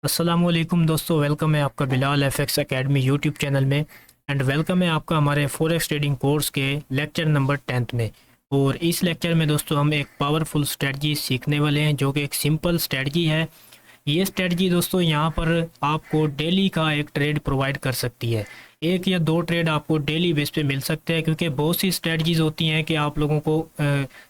अस्सलामुअलैकुम दोस्तों, वेलकम है आपका Bilal FX academy YouTube channel में। एंड वेलकम है आपका हमारे फॉरेक्स ट्रेडिंग कोर्स के लेक्चर नंबर 10th में। और इस लेक्चर में दोस्तों हम एक पावरफुल स्ट्रेटजी सीखने वाले हैं जो कि एक सिंपल स्ट्रेटजी है। ये स्ट्रेटजी दोस्तों यहाँ पर आपको डेली का एक ट्रेड प्रोवाइड कर सकती है। एक या दो ट्रेड आपको डेली बेस पे मिल सकते हैं, क्योंकि बहुत सी स्ट्रेटजीज होती हैं कि आप लोगों को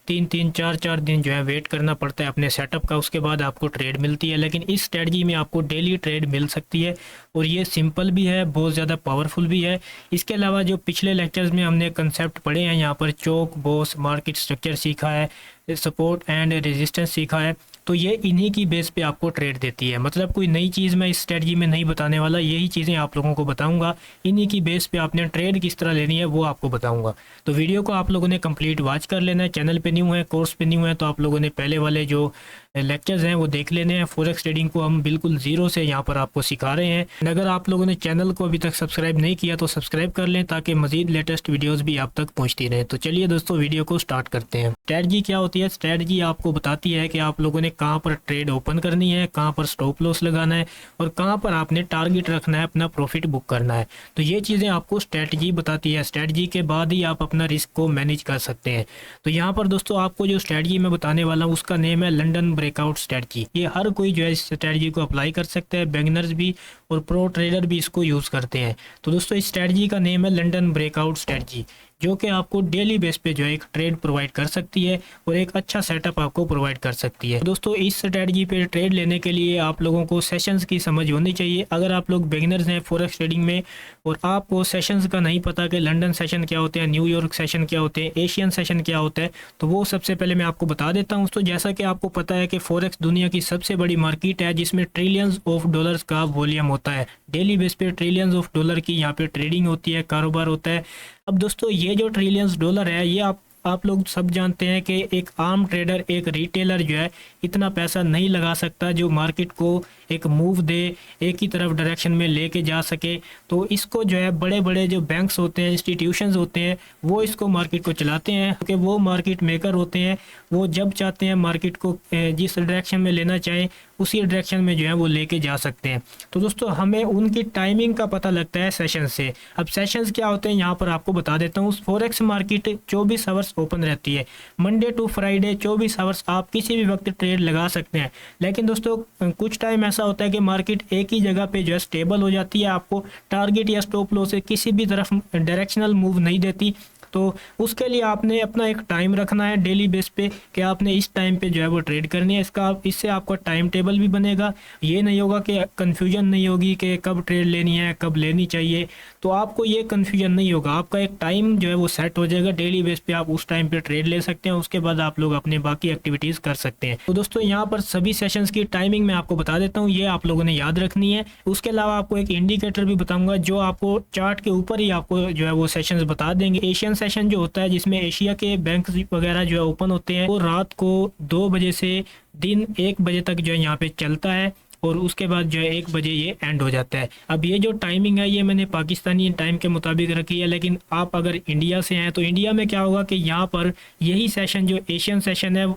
3-3 4-4 दिन जो है वेट करना पड़ता है अपने सेटअप का, उसके बाद आपको ट्रेड मिलती है। लेकिन इस स्ट्रेटजी में आपको डेली ट्रेड मिल सकती है और ये सिंपल भी है, बहुत ज़्यादा पावरफुल भी है। इसके अलावा जो पिछले लेक्चर्स में हमने कंसेप्ट पढ़े हैं, यहाँ पर चोक बॉस मार्केट स्ट्रक्चर सीखा है, सपोर्ट एंड रेजिस्टेंस सीखा है, तो ये इन्हीं की बेस पे आपको ट्रेड देती है। मतलब कोई नई चीज़ मैं इस स्ट्रेटजी में नहीं बताने वाला, यही चीज़ें आप लोगों को बताऊंगा। इन्हीं की बेस पे आपने ट्रेड किस तरह लेनी है वो आपको बताऊंगा। तो वीडियो को आप लोगों ने कंप्लीट वॉच कर लेना है। चैनल पे न्यू है, कोर्स पे न्यू है, तो आप लोगों ने पहले वाले जो लेक्चर्स हैं वो देख लेने हैं। फॉरेक्स ट्रेडिंग को हम बिल्कुल ज़ीरो से यहाँ पर आपको सिखा रहे हैं। अगर आप लोगों ने चैनल को अभी तक सब्सक्राइब नहीं किया तो सब्सक्राइब कर लें, ताकि मज़ीद लेटेस्ट वीडियोज़ भी आप तक पहुँचती रहे। तो चलिए दोस्तों वीडियो को स्टार्ट करते हैं। स्ट्रेटजी क्या होती है? स्ट्रेटजी आपको बताती है कि आप लोगों ने कहाँ पर ट्रेड ओपन करनी है, कहाँ पर स्टॉप लॉस लगाना है और कहाँ पर आपने टारगेट रखना है, अपना प्रॉफिट बुक करना है। तो ये चीज़ें आपको स्ट्रेटजी बताती है। स्ट्रेटजी के बाद ही आप अपना रिस्क को मैनेज कर सकते हैं। तो यहाँ पर दोस्तों आपको जो स्ट्रेटजी मैं बताने वाला हूँ उसका नेम है लंदन ब्रेकआउट स्ट्रेटजी। ये हर कोई जो है इस स्ट्रेटजी को अप्लाई कर सकता है, बिगिनर्स भी और प्रो ट्रेडर भी इसको यूज़ करते हैं। तो दोस्तों इस स्ट्रेटजी का नेम है लंदन ब्रेकआउट स्ट्रेटजी, जो कि आपको डेली बेस पे जो है एक ट्रेड प्रोवाइड कर सकती है और एक अच्छा सेटअप आपको प्रोवाइड कर सकती है। दोस्तों इस स्ट्रेटजी पे ट्रेड लेने के लिए आप लोगों को सेशंस की समझ होनी चाहिए। अगर आप लोग बिगिनर्स हैं फॉरेक्स ट्रेडिंग में और आपको सेशंस का नहीं पता कि लंदन सेशन क्या होते हैं, न्यूयॉर्क सेशन क्या होते हैं, एशियन सेशन क्या होता है, तो वो सबसे पहले मैं आपको बता देता हूँ। तो जैसा कि आपको पता है कि फॉरेक्स दुनिया की सबसे बड़ी मार्केट है, जिसमें ट्रिलियंस ऑफ डॉलर्स का वॉल्यूम होता है। डेली बेस पे ट्रिलियंस ऑफ डॉलर की यहाँ पे ट्रेडिंग होती है, कारोबार होता है। अब दोस्तों ये जो ट्रिलियंस डॉलर है, ये आप लोग सब जानते हैं कि एक आम ट्रेडर, एक रिटेलर जो है इतना पैसा नहीं लगा सकता जो मार्केट को एक मूव दे, एक ही तरफ डायरेक्शन में लेके जा सके। तो इसको जो है बड़े बड़े जो बैंक्स होते हैं, इंस्टीट्यूशंस होते हैं, वो इसको मार्केट को चलाते हैं, क्योंकि वो मार्केट मेकर होते हैं। वो जब चाहते हैं मार्केट को जिस डायरेक्शन में लेना चाहें उसी डायरेक्शन में जो है वो लेके जा सकते हैं। तो दोस्तों हमें उनकी टाइमिंग का पता लगता है सेशन से। अब सेशंस क्या होते हैं यहाँ पर आपको बता देता हूँ। फॉरेक्स मार्केट 24 आवर्स ओपन रहती है, मंडे टू फ्राइडे 24 आवर्स आप किसी भी वक्त ट्रेड लगा सकते हैं। लेकिन दोस्तों कुछ टाइम ऐसा होता है कि मार्केट एक ही जगह पे जो है स्टेबल हो जाती है, आपको टारगेट या स्टॉप लॉस से किसी भी तरफ डायरेक्शनल मूव नहीं देती। तो उसके लिए आपने अपना एक टाइम रखना है डेली बेस पे कि आपने इस टाइम पे जो है वो ट्रेड करनी है। इससे आपका टाइम टेबल भी बनेगा। ये नहीं होगा कि कन्फ्यूजन नहीं होगी कि कब ट्रेड लेनी है, कब लेनी चाहिए। तो आपको ये कन्फ्यूजन नहीं होगा, आपका एक टाइम जो है वो सेट हो जाएगा। डेली बेस पे आप उस टाइम पे ट्रेड ले सकते हैं, उसके बाद आप लोग अपने बाकी एक्टिविटीज़ कर सकते हैं। तो दोस्तों यहाँ पर सभी सेशंस की टाइमिंग मैं आपको बता देता हूँ, ये आप लोगों ने याद रखनी है। उसके अलावा आपको एक इंडिकेटर भी बताऊंगा जो आपको चार्ट के ऊपर ही आपको जो है वो सेशंस बता देंगे। एशियन सेशन जो होता है, जिसमें एशिया के बैंक वगैरह जो है ओपन होते हैं, वो रात को 2 बजे से दिन 1 बजे तक जो है यहाँ पे चलता है और उसके बाद जो है 1 बजे ये एंड हो जाता है। अब ये जो टाइमिंग है ये मैंने पाकिस्तानी टाइम के मुताबिक रखी है, लेकिन आप अगर इंडिया से हैं तो इंडिया में क्या होगा कि यहाँ पर यही सेशन जो एशियन सेशन है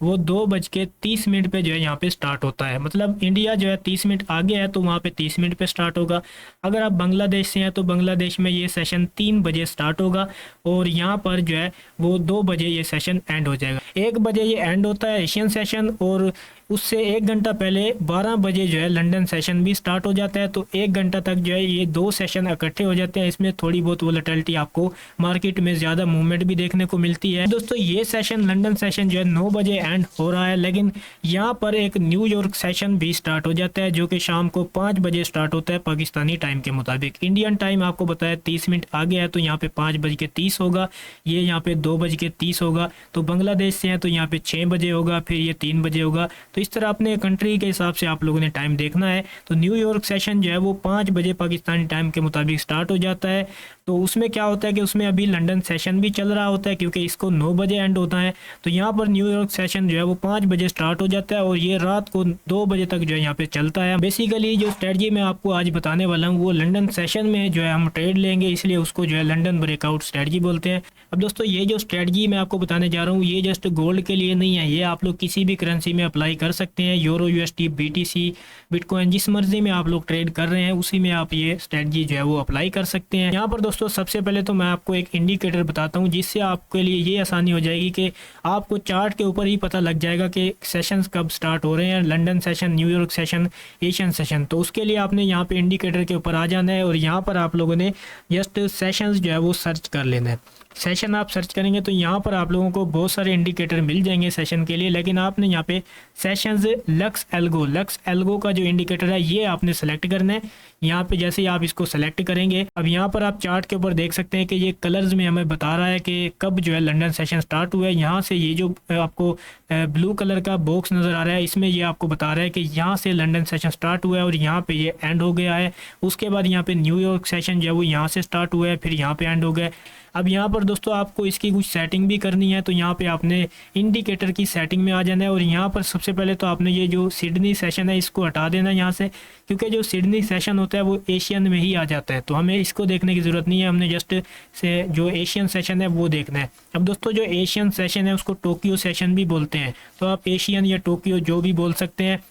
वो 2:30 पे जो है यहाँ पे स्टार्ट होता है। मतलब इंडिया जो है 30 मिनट आगे है तो वहाँ पे 30 मिनट पे स्टार्ट होगा। अगर आप बांग्लादेश से हैं तो बांग्लादेश में ये सेशन 3 बजे स्टार्ट होगा और यहाँ पर जो है वो 2 बजे ये सेशन एंड हो जाएगा। 1 बजे ये एंड होता है एशियन सेशन, और उससे 1 घंटा पहले 12 बजे जो है लंदन सेशन भी स्टार्ट हो जाता है। तो 1 घंटा तक जो है ये 2 सेशन इकट्ठे हो जाते हैं। इसमें थोड़ी बहुत वोलेटिलिटी आपको मार्केट में ज़्यादा मूवमेंट भी देखने को मिलती है। दोस्तों ये सेशन लंदन सेशन जो है 9 बजे एंड हो रहा है, लेकिन यहाँ पर एक न्यूयॉर्क सेशन भी स्टार्ट हो जाता है जो कि शाम को 5 बजे स्टार्ट होता है पाकिस्तानी टाइम के मुताबिक। इंडियन टाइम आपको बताया 30 मिनट आगे है तो यहाँ पे 5:30 होगा, ये यहाँ पे 2:30 होगा। तो बांग्लादेश से है तो यहाँ पे 6 बजे होगा, फिर ये 3 बजे होगा। तो इस तरह अपने कंट्री के हिसाब से आप लोगों ने टाइम देखना है। तो न्यूयॉर्क सेशन जो है वो 5 बजे पाकिस्तानी टाइम के मुताबिक स्टार्ट हो जाता है। तो उसमें क्या होता है कि उसमें अभी लंदन सेशन भी चल रहा होता है, क्योंकि इसको 9 बजे एंड होता है। तो यहाँ पर न्यूयॉर्क सेशन जो है वो 5 बजे स्टार्ट हो जाता है और ये रात को 2 बजे तक जो है यहाँ पे चलता है। बेसिकली जो स्ट्रेटजी मैं आपको आज बताने वाला हूँ वो लंदन सेशन में जो है हम ट्रेड लेंगे, इसलिए उसको जो है लंदन ब्रेकआउट स्ट्रेटजी बोलते हैं। अब दोस्तों ये जो स्ट्रेटजी मैं आपको बताने जा रहा हूँ ये जस्ट गोल्ड के लिए नहीं है, ये आप लोग किसी भी करेंसी में अप्लाई कर कर सकते हैं। यूरो, यूएसडी, बीटीसी, बिटकॉइन, जिस मर्जी में आप लोग ट्रेड कर रहे हैं उसी में आप ये स्ट्रेटजी जो है वो अप्लाई कर सकते हैं। यहाँ पर दोस्तों सबसे पहले तो मैं आपको एक इंडिकेटर बताता हूँ जिससे आपके लिए ये आसानी हो जाएगी कि आपको चार्ट के ऊपर ही पता लग जाएगा कि सेशंस कब स्टार्ट हो रहे हैं, London session, New York session, Asian session. तो उसके लिए आपने यहाँ पे इंडिकेटर के ऊपर आ जाना है और यहाँ पर आप लोगों ने जस्ट सेशंस जो है वो सर्च कर लेना है। सेशन आप सर्च करेंगे तो यहाँ पर आप लोगों को बहुत सारे इंडिकेटर मिल जाएंगे सेशन के लिए, लेकिन आपने यहाँ पे सेशंस लक्स एल्गो का जो इंडिकेटर है ये आपने सेलेक्ट करना है। यहाँ पे जैसे ही आप इसको सेलेक्ट करेंगे, अब यहाँ पर आप चार्ट के ऊपर देख सकते हैं कि ये कलर्स में हमें बता रहा है कि कब जो है लंदन सेशन स्टार्ट हुआ है। यहाँ से ये जो आपको ब्लू कलर का बॉक्स नज़र आ रहा है इसमें ये आपको बता रहा है कि यहाँ से लंदन सेशन स्टार्ट हुआ है और यहाँ पे ये एंड हो गया है। उसके बाद यहाँ पे न्यूयॉर्क सेशन जो है वो यहाँ से स्टार्ट हुआ है, फिर यहाँ पे एंड हो गया। अब यहाँ पर दोस्तों आपको इसकी कुछ सेटिंग भी करनी है, तो यहाँ पे आपने इंडिकेटर की सेटिंग में आ जाना है और यहाँ पर सबसे पहले तो आपने ये जो सिडनी सेशन है इसको हटा देना है यहाँ से, क्योंकि जो सिडनी सेशन होता है वो एशियन में ही आ जाता है, तो हमें इसको देखने की ज़रूरत नहीं है। हमने जस्ट से जो एशियन सेशन है वो देखना है। अब दोस्तों जो एशियन सेशन है उसको टोक्यो सेशन भी बोलते हैं, तो आप एशियन या टोक्यो जो भी बोल सकते हैं।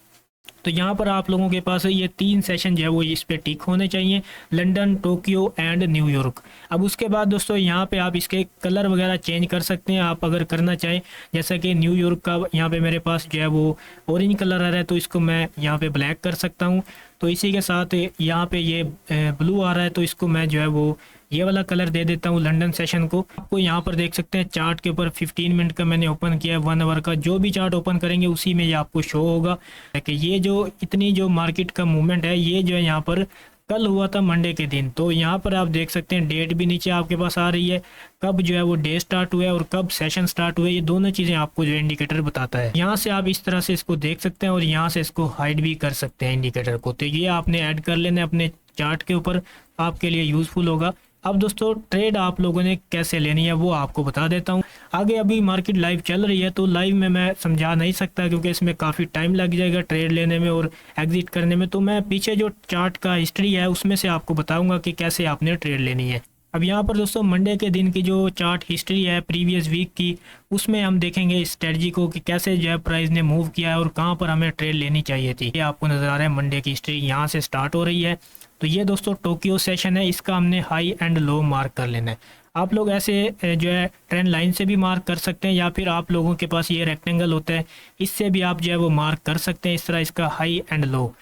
तो यहाँ पर आप लोगों के पास ये 3 सेशन जो है वो इस पे टिक होने चाहिए, लंदन, टोक्यो एंड न्यूयॉर्क। अब उसके बाद दोस्तों यहाँ पे आप इसके कलर वगैरह चेंज कर सकते हैं आप अगर करना चाहें, जैसा कि न्यूयॉर्क का यहाँ पे मेरे पास जो है वो ऑरेंज कलर आ रहा है तो इसको मैं यहाँ पे ब्लैक कर सकता हूँ। तो इसी के साथ यहाँ पे ये ब्लू आ रहा है तो इसको मैं जो है वो ये वाला कलर दे देता हूँ लंदन सेशन को। आपको यहाँ पर देख सकते हैं चार्ट के ऊपर 15 मिनट का मैंने ओपन किया है, 1 आवर का। जो भी चार्ट ओपन करेंगे उसी में ये आपको शो होगा कि ये जो इतनी जो मार्केट का मूवमेंट है ये जो है यहाँ पर कल हुआ था मंडे के दिन। तो यहाँ पर आप देख सकते हैं डेट भी नीचे आपके पास आ रही है, कब जो है वो डे स्टार्ट हुआ है और कब सेशन स्टार्ट हुआ है, ये दोनों चीज़ें आपको जो इंडिकेटर बताता है। यहाँ से आप इस तरह से इसको देख सकते हैं और यहाँ से इसको हाइड भी कर सकते हैं इंडिकेटर को। तो ये आपने ऐड कर लेना है अपने चार्ट के ऊपर, आपके लिए यूज़फुल होगा। अब दोस्तों ट्रेड आप लोगों ने कैसे लेनी है वो आपको बता देता हूँ। आगे अभी मार्केट लाइव चल रही है तो लाइव में मैं समझा नहीं सकता क्योंकि इसमें काफ़ी टाइम लग जाएगा ट्रेड लेने में और एग्जिट करने में। तो मैं पीछे जो चार्ट का हिस्ट्री है उसमें से आपको बताऊंगा कि कैसे आपने ट्रेड लेनी है। अब यहाँ पर दोस्तों मंडे के दिन की जो चार्ट हिस्ट्री है प्रीवियस वीक की, उसमें हम देखेंगे इस स्ट्रेटजी को कि कैसे जो है प्राइस ने मूव किया है और कहाँ पर हमें ट्रेड लेनी चाहिए थी। ये आपको नज़र आ रहा है मंडे की हिस्ट्री यहाँ से स्टार्ट हो रही है। तो ये दोस्तों टोक्यो सेशन है, इसका हमने हाई एंड लो मार्क कर लेना है। आप लोग ऐसे जो है ट्रेंड लाइन से भी मार्क कर सकते हैं या फिर आप लोगों के पास ये रेक्टेंगल होता है इससे भी आप जो है वो मार्क कर सकते हैं। इस तरह इसका हाई एंड लो,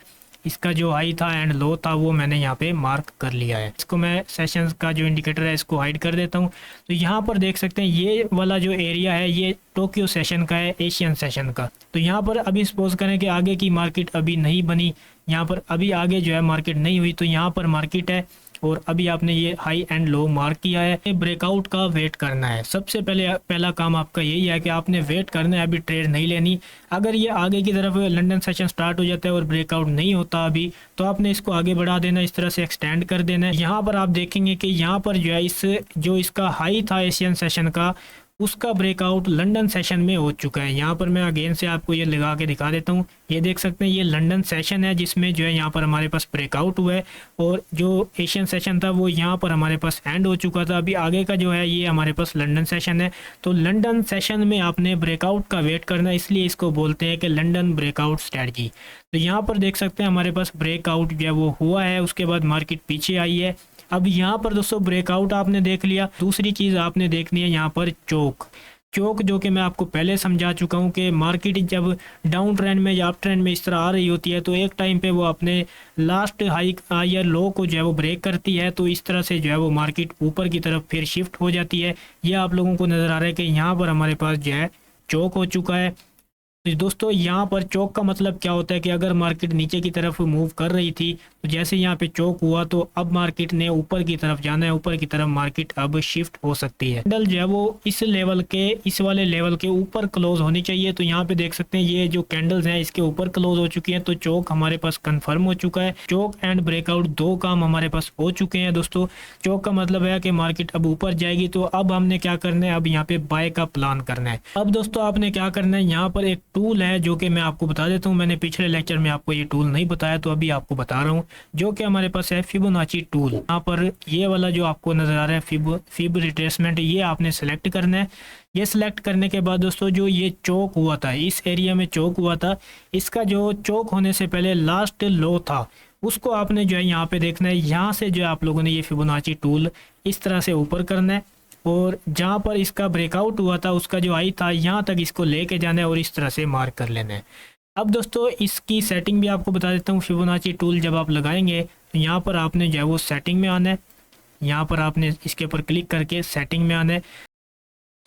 इसका जो हाई था एंड लो था वो मैंने यहाँ पे मार्क कर लिया है। इसको मैं सेशंस का जो इंडिकेटर है इसको हाइड कर देता हूँ। तो यहाँ पर देख सकते हैं ये वाला जो एरिया है ये टोक्यो सेशन का है, एशियन सेशन का। तो यहाँ पर अभी सपोज करें कि आगे की मार्केट अभी नहीं बनी, यहाँ पर अभी आगे जो है मार्केट नहीं हुई, तो यहाँ पर मार्केट है और अभी आपने ये हाई एंड लो मार्क किया है। ब्रेकआउट का वेट करना है। सबसे पहला काम आपका यही है कि आपने वेट करना है, अभी ट्रेड नहीं लेनी। अगर ये आगे की तरफ लंदन सेशन स्टार्ट हो जाता है और ब्रेकआउट नहीं होता अभी, तो आपने इसको आगे बढ़ा देना, इस तरह से एक्सटेंड कर देना है। यहाँ पर आप देखेंगे कि यहाँ पर जो है जो इसका हाई था एशियन सेशन का, उसका ब्रेकआउट लंदन सेशन में हो चुका है। यहाँ पर मैं अगेन से आपको ये लगा के दिखा देता हूँ। ये देख सकते हैं ये लंदन सेशन है जिसमें जो है यहाँ पर हमारे पास ब्रेकआउट हुआ है और जो एशियन सेशन था वो यहाँ पर हमारे पास एंड हो चुका था। अभी आगे का जो है ये हमारे पास लंदन सेशन है। तो लंदन सेशन में आपने ब्रेकआउट का वेट करना, इसलिए इसको बोलते हैं कि लंदन ब्रेकआउट स्ट्रेटजी। तो यहाँ पर देख सकते हैं हमारे पास ब्रेकआउट जो है वो हुआ है, उसके बाद मार्केट पीछे आई है। अब यहाँ पर दोस्तों ब्रेकआउट आपने देख लिया। दूसरी चीज़ आपने देखनी है यहाँ पर चोक, जो कि मैं आपको पहले समझा चुका हूँ कि मार्केट जब डाउन ट्रेंड में या अप ट्रेंड में इस तरह आ रही होती है तो एक टाइम पे वो अपने लास्ट हाई या लो को जो है वो ब्रेक करती है, तो इस तरह से जो है वो मार्केट ऊपर की तरफ फिर शिफ्ट हो जाती है। ये आप लोगों को नज़र आ रहा है कि यहाँ पर हमारे पास जो है चोक हो चुका है। तो दोस्तों यहाँ पर चौक का मतलब क्या होता है कि अगर मार्केट नीचे की तरफ मूव कर रही थी तो जैसे यहाँ पे चौक हुआ तो अब मार्केट ने ऊपर की तरफ जाना है, ऊपर की तरफ मार्केट अब शिफ्ट हो सकती है। कैंडल जो है वो इस वाले लेवल के ऊपर क्लोज होनी चाहिए। तो यहाँ पे देख सकते हैं ये जो कैंडल्स हैं इसके ऊपर क्लोज हो चुकी हैं, तो चौक हमारे पास कंफर्म हो चुका है। चौक एंड ब्रेकआउट दो काम हमारे पास हो चुके हैं दोस्तों। चौक का मतलब है कि मार्केट अब ऊपर जाएगी, तो अब हमने क्या करना है, अब यहाँ पे बाय का प्लान करना है। अब दोस्तों आपने क्या करना है, यहाँ पर एक टूल है जो कि मैं आपको बता देता हूँ। मैंने पिछले लेक्चर में आपको ये टूल नहीं बताया तो अभी आपको बता रहा हूँ, जो कि हमारे पास है फिबोनाची टूल। यहाँ पर ये वाला जो आपको नज़र आ रहा है फिब रिट्रेसमेंट, ये आपने सेलेक्ट करना है। ये सिलेक्ट करने के बाद दोस्तों जो ये चौक हुआ था, इस एरिया में चौक हुआ था, इसका जो चौक होने से पहले लास्ट लो था उसको आपने जो है यहाँ पे देखना है। यहाँ से जो है आप लोगों ने ये फिबोनाची टूल इस तरह से ऊपर करना है और जहाँ पर इसका ब्रेकआउट हुआ था उसका जो आई था यहाँ तक इसको लेके जाना है और इस तरह से मार्क कर लेना है। अब दोस्तों इसकी सेटिंग भी आपको बता देता हूँ। फिबोनाची टूल जब आप लगाएंगे तो यहाँ पर आपने जो है वो सेटिंग में आना है। यहाँ पर आपने इसके ऊपर क्लिक करके सेटिंग में आना है।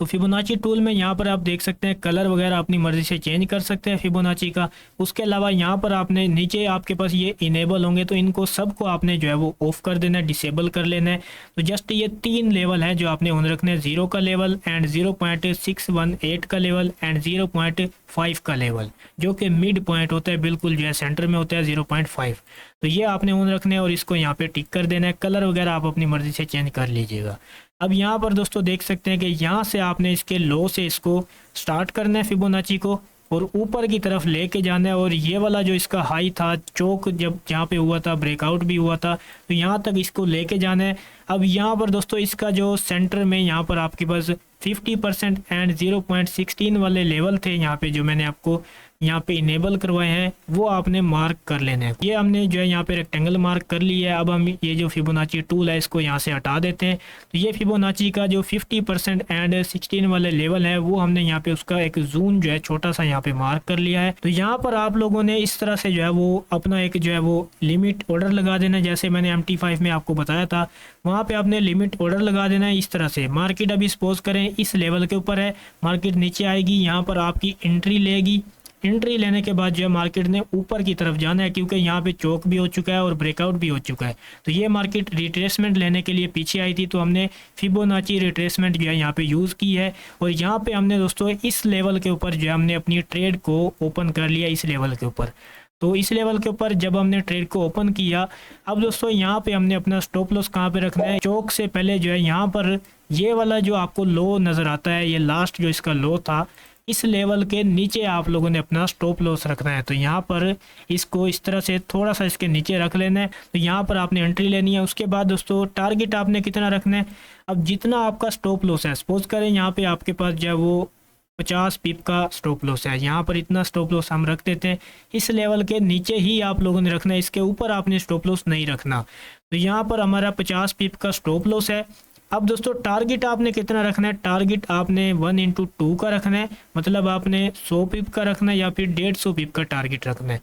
तो फिबोनाची टूल में यहाँ पर आप देख सकते हैं कलर वगैरह अपनी मर्ज़ी से चेंज कर सकते हैं फिबोनाची का। उसके अलावा यहाँ पर आपने नीचे आपके पास ये इनेबल होंगे तो इनको सबको आपने जो है वो ऑफ़ कर देना है, डिसेबल कर लेना है। तो जस्ट ये 3 लेवल हैं जो आपने ऑन रखने हैं, 0 का लेवल एंड 0.618 का लेवल एंड 0.5 का लेवल, जो कि मिड पॉइंट होता है, बिल्कुल जो है सेंटर में होता है 0.5। तो ये आपने ऑन रखने हैं और इसको यहाँ पे टिक कर देना है। कलर वगैरह आप अपनी मर्ज़ी से चेंज कर लीजिएगा। अब यहाँ पर दोस्तों देख सकते हैं कि यहाँ से आपने इसके लो से इसको स्टार्ट करना है फिबोनाची को और ऊपर की तरफ लेके जाना है। और ये वाला जो इसका हाई था, चौक जब जहाँ पे हुआ था, ब्रेकआउट भी हुआ था, तो यहाँ तक इसको लेके जाना है। अब यहाँ पर दोस्तों इसका जो सेंटर में यहाँ पर आपके पास 50% एंड 0.16 वाले लेवल थे यहाँ पे, जो मैंने आपको यहाँ पे इनेबल करवाए हैं, वो आपने मार्क कर लेने हैं। ये हमने जो है यहाँ पे रेक्टेंगल मार्क कर लिया है। अब हम ये जो फिबोनाची टूल है इसको यहाँ से हटा देते हैं। तो ये फिबोनाची का जो 50% एंड 16 वाले लेवल है वो हमने यहाँ पे उसका एक जून जो है छोटा सा यहाँ पे मार्क कर लिया है। तो यहाँ पर आप लोगों ने इस तरह से जो है वो अपना एक जो है वो लिमिट ऑर्डर लगा देना है। जैसे मैंने MT5 में आपको बताया था, वहाँ पे आपने लिमिट ऑर्डर लगा देना है इस तरह से। मार्केट अभी सपोज करें इस लेवल के ऊपर है, मार्केट नीचे आएगी, यहाँ पर आपकी एंट्री लेगी। एंट्री लेने के बाद जो है मार्केट ने ऊपर की तरफ जाना है, क्योंकि यहाँ पे चौक भी हो चुका है और ब्रेकआउट भी हो चुका है। तो ये मार्केट रिट्रेसमेंट लेने के लिए पीछे आई थी, तो हमने फिबोनाची रिट्रेसमेंट जो है यहाँ पे यूज़ की है। और यहाँ पे हमने दोस्तों इस लेवल के ऊपर जो है हमने अपनी ट्रेड को ओपन कर लिया, इस लेवल के ऊपर। तो इस लेवल के ऊपर जब हमने ट्रेड को ओपन किया, अब दोस्तों यहाँ पे हमने अपना स्टॉप लॉस कहाँ पे रखना है, चौक से पहले जो है यहाँ पर ये वाला जो आपको लो नज़र आता है, ये लास्ट जो इसका लो था, इस लेवल के नीचे आप लोगों ने अपना स्टॉप लॉस रखना है। तो यहाँ पर इसको इस तरह से थोड़ा सा इसके नीचे रख लेना है। तो यहाँ पर आपने एंट्री लेनी है। उसके बाद दोस्तों टारगेट आपने कितना रखना है, अब जितना आपका स्टॉप लॉस है, सपोज करें यहाँ पे आपके पास जो है वो 50 पिप का स्टॉप लॉस है, यहाँ पर इतना स्टॉप लॉस हम रख देते हैं। इस लेवल के नीचे ही आप लोगों ने रखना है, इसके ऊपर आपने स्टॉप लॉस नहीं रखना। तो यहाँ पर हमारा 50 पिप का स्टॉप लॉस है। अब दोस्तों टारगेट आपने कितना रखना है, टारगेट आपने 1/2 का रखना है, मतलब आपने 100 पिप का रखना है या फिर 150 पिप का टारगेट रखना है।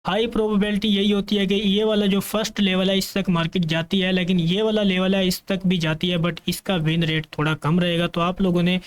हाई प्रोबेबिलिटी यही होती है कि ये वाला जो फर्स्ट लेवल है इस तक मार्केट जाती है, लेकिन ये वाला लेवल है इस तक भी जाती है, बट इसका विन रेट थोड़ा कम रहेगा। तो आप लोगों ने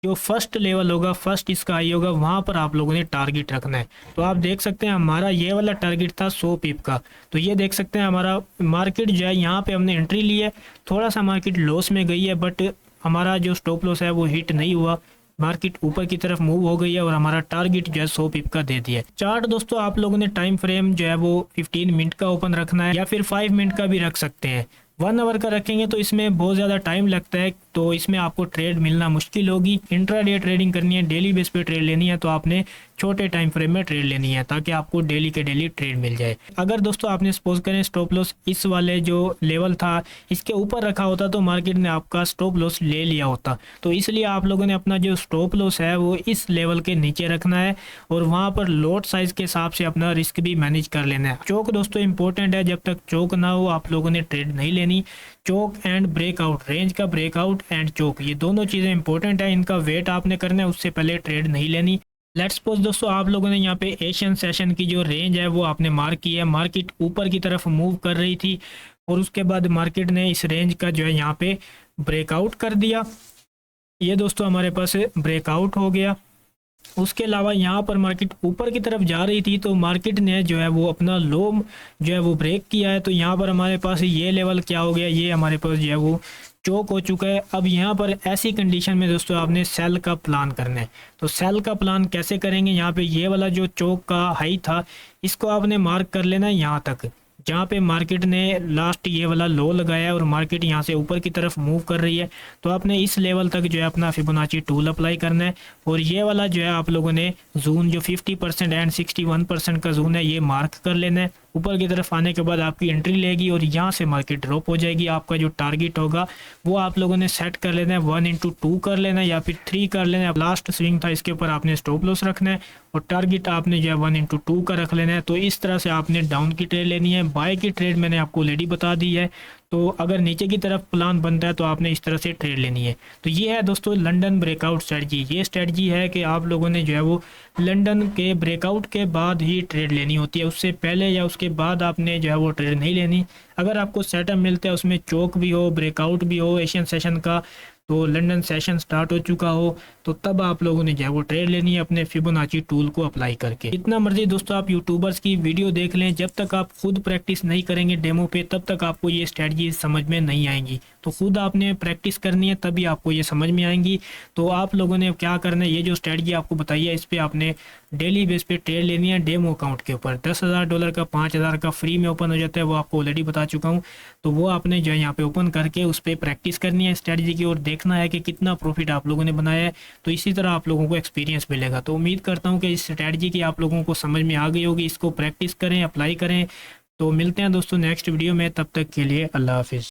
जो फर्स्ट लेवल होगा, फर्स्ट इसका आई होगा, वहाँ पर आप लोगों ने टारगेट रखना है। तो आप देख सकते हैं हमारा ये वाला टारगेट था 100 पिप का। तो ये देख सकते हैं हमारा मार्केट जो है यहाँ पे हमने एंट्री ली है, थोड़ा सा मार्केट लॉस में गई है, बट हमारा जो स्टॉप लॉस है वो हिट नहीं हुआ, मार्केट ऊपर की तरफ मूव हो गई है और हमारा टारगेट जो है 100 पिप का दे दिया है। चार्ट दोस्तों आप लोगों ने टाइम फ्रेम जो है वो 15 मिनट का ओपन रखना है या फिर 5 मिनट का भी रख सकते हैं। 1 आवर का रखेंगे तो इसमें बहुत ज़्यादा टाइम लगता है, तो इसमें आपको ट्रेड मिलना मुश्किल होगी। इंट्राडे ट्रेडिंग करनी है, डेली बेस पे ट्रेड लेनी है, तो आपने छोटे टाइम फ्रेम में ट्रेड लेनी है ताकि आपको डेली के डेली ट्रेड मिल जाए। अगर दोस्तों आपने सपोज करें स्टॉप लॉस इस वाले जो लेवल था इसके ऊपर रखा होता तो मार्केट ने आपका स्टॉप लॉस ले लिया होता। तो इसलिए आप लोगों ने अपना जो स्टॉप लॉस है वो इस लेवल के नीचे रखना है और वहाँ पर लॉट साइज के हिसाब से अपना रिस्क भी मैनेज कर लेना है। चौक दोस्तों इंपॉर्टेंट है, जब तक चौक ना हो आप लोगों ने ट्रेड नहीं लेनी। चौक एंड ब्रेकआउट, रेंज का ब्रेकआउट एंड चौक, ये दोनों चीज़ें इंपॉर्टेंट है, इनका वेट आपने करना है, उससे पहले ट्रेड नहीं लेनी। लेट्स सपोज दोस्तों आप लोगों ने यहाँ पे एशियन सेशन की जो रेंज है वो आपने मार्क की है, मार्केट ऊपर की तरफ मूव कर रही थी और उसके बाद मार्केट ने इस रेंज का जो है यहाँ पे ब्रेकआउट कर दिया। ये दोस्तों हमारे पास ब्रेकआउट हो गया। उसके अलावा यहाँ पर मार्केट ऊपर की तरफ जा रही थी तो मार्केट ने जो है वो अपना लो जो है वो ब्रेक किया है। तो यहाँ पर हमारे पास ये लेवल क्या हो गया, ये हमारे पास जो है वो चौक हो चुका है। अब यहाँ पर ऐसी कंडीशन में दोस्तों आपने सेल का प्लान करना है। तो सेल का प्लान कैसे करेंगे, यहाँ पे ये वाला जो चौक का हाई था इसको आपने मार्क कर लेना है यहाँ तक। जहाँ पे मार्केट ने लास्ट ये वाला लो लगाया है और मार्केट यहाँ से ऊपर की तरफ मूव कर रही है, तो आपने इस लेवल तक जो है अपना फिबोनाची टूल अप्लाई करना है। और ये वाला जो है आप लोगों ने जोन जो 50% एंड 61% का जोन है ये मार्क कर लेना है। ऊपर की तरफ आने के बाद आपकी एंट्री लेगी और यहाँ से मार्केट ड्रॉप हो जाएगी। आपका जो टारगेट होगा वो आप लोगों ने सेट कर लेना है, 1/2 कर लेना है या फिर 3 कर लेना है। लास्ट स्विंग था इसके ऊपर आपने स्टॉप लॉस रखना है और टारगेट आपने जो है 1/2 का रख लेना है। तो इस तरह से आपने डाउन की ट्रेड लेनी है। बाय की ट्रेड मैंने आपको ऑलरेडी बता दी है, तो अगर नीचे की तरफ प्लान बनता है तो आपने इस तरह से ट्रेड लेनी है। तो ये है दोस्तों लंदन ब्रेकआउट स्ट्रेटजी। ये स्ट्रेटजी है कि आप लोगों ने जो है वो लंदन के ब्रेकआउट के बाद ही ट्रेड लेनी होती है, उससे पहले या उसके बाद आपने जो है वो ट्रेड नहीं लेनी। अगर आपको सेटअप मिलता है उसमें चोक भी हो, ब्रेकआउट भी हो एशियन सेशन का, तो लंदन सेशन स्टार्ट हो चुका हो, तो तब आप लोगों ने जो है वो ट्रेड लेनी है अपने फिबोनाची टूल को अप्लाई करके। जितना मर्जी दोस्तों आप यूट्यूबर्स की वीडियो देख लें, जब तक आप खुद प्रैक्टिस नहीं करेंगे डेमो पे तब तक आपको ये स्ट्रेटजी समझ में नहीं आएंगी। तो खुद आपने प्रैक्टिस करनी है तभी आपको ये समझ में आएंगी। तो आप लोगों ने क्या करना है, ये जो स्ट्रेटजी आपको बताई है इस पर आपने डेली बेस पे ट्रेड लेनी है डेमो अकाउंट के ऊपर। $10,000 का 5,000 का फ्री में ओपन हो जाता है, वो आपको ऑलरेडी बता चुका हूँ। तो वो आपने जो है यहाँ पे ओपन करके उस पर प्रैक्टिस करनी है स्ट्रेटजी की और देखना है कि कितना प्रॉफिट आप लोगों ने बनाया है। तो इसी तरह आप लोगों को एक्सपीरियंस मिलेगा। तो उम्मीद करता हूँ कि इस स्ट्रेटजी की आप लोगों को समझ में आ गई होगी। इसको प्रैक्टिस करें, अप्लाई करें। तो मिलते हैं दोस्तों नेक्स्ट वीडियो में, तब तक के लिए अल्लाह हाफिज़।